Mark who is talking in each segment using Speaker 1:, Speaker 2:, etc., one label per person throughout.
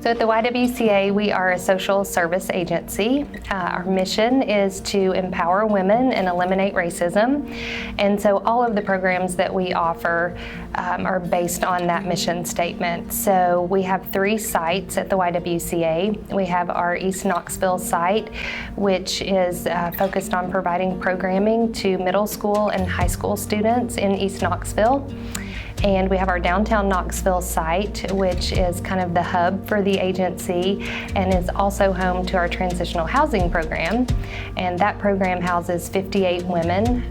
Speaker 1: So at the YWCA, we are a social service agency. Our mission is to empower women and eliminate racism. And so all of the programs that we offer are based on that mission statement. So we have 3 sites at the YWCA. We have our East Knoxville site, which is focused on providing programming to middle school and high school students in East Knoxville. And we have our downtown Knoxville site, which is kind of the hub for the agency and is also home to our transitional housing program. And that program houses 58 women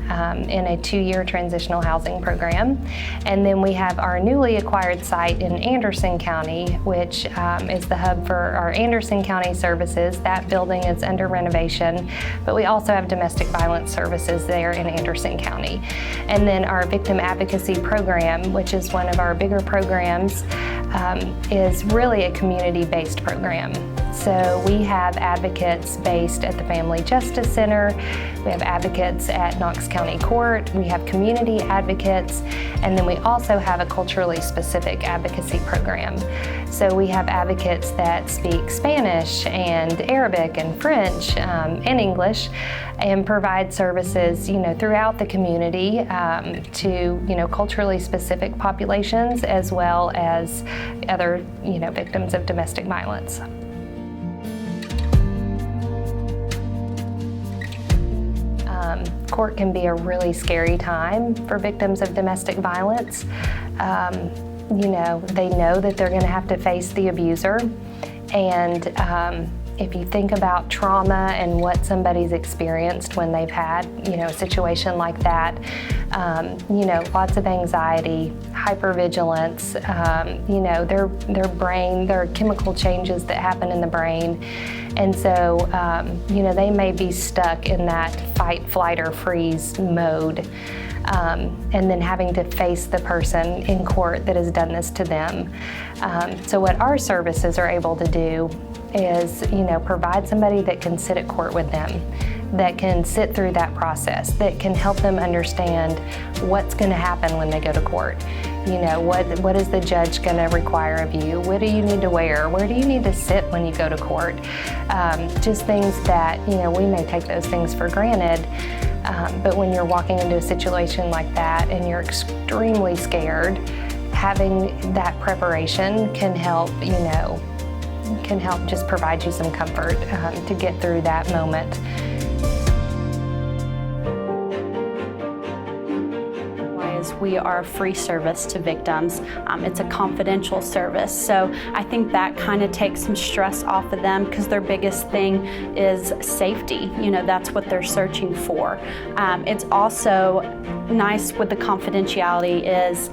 Speaker 1: in a 2-year transitional housing program. And then we have our newly acquired site in Anderson County, which is the hub for our Anderson County services. That building is under renovation, but we also have domestic violence services there in Anderson County. And then our victim advocacy program, which is one of our bigger programs, is really a community-based program. So we have advocates based at the Family Justice Center, we have advocates at Knox County Court, we have community advocates, and then we also have a culturally specific advocacy program. So we have advocates that speak Spanish and Arabic and French and English, and provide services, throughout the community to, culturally specific populations as well as other, victims of domestic violence. Court can be a really scary time for victims of domestic violence. They know that they're going to have to face the abuser, and if you think about trauma and what somebody's experienced when they've had, a situation like that, lots of anxiety, hypervigilance, their brain, there are chemical changes that happen in the brain. And so, they may be stuck in that fight, flight, or freeze mode. And then having to face the person in court that has done this to them. So what our services are able to do is, provide somebody that can sit at court with them, that can sit through that process, that can help them understand what's going to happen when they go to court. What is the judge going to require of you? What do you need to wear? Where do you need to sit when you go to court? Just things that, we may take those things for granted. But when you're walking into a situation like that and you're extremely scared, having that preparation can help, just provide you some comfort to get through that moment.
Speaker 2: We are a free service to victims. It's a confidential service, so I think that kind of takes some stress off of them because their biggest thing is safety. That's what they're searching for. It's also nice with the confidentiality is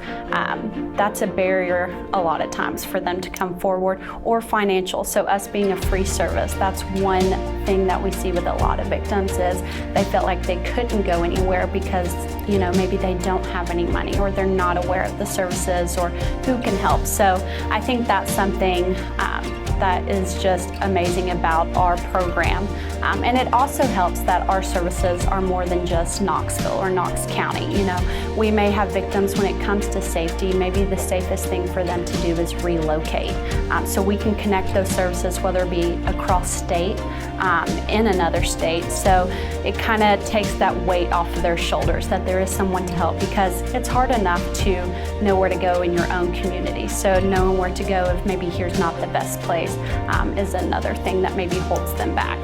Speaker 2: that's a barrier a lot of times for them to come forward, or financial. So us being a free service, that's one thing that we see with a lot of victims is they felt like they couldn't go anywhere because maybe they don't have any money or they're not aware of the services or who can help. So I think that's something that is just amazing about our program. And it also helps that our services are more than just Knoxville or Knox County. We may have victims when it comes to safety, maybe the safest thing for them to do is relocate. So we can connect those services, whether it be across state, in another state. So it kind of takes that weight off of their shoulders that there is someone to help, because it's hard enough to know where to go in your own community. So knowing where to go if maybe here's not the best place is another thing that maybe holds them back.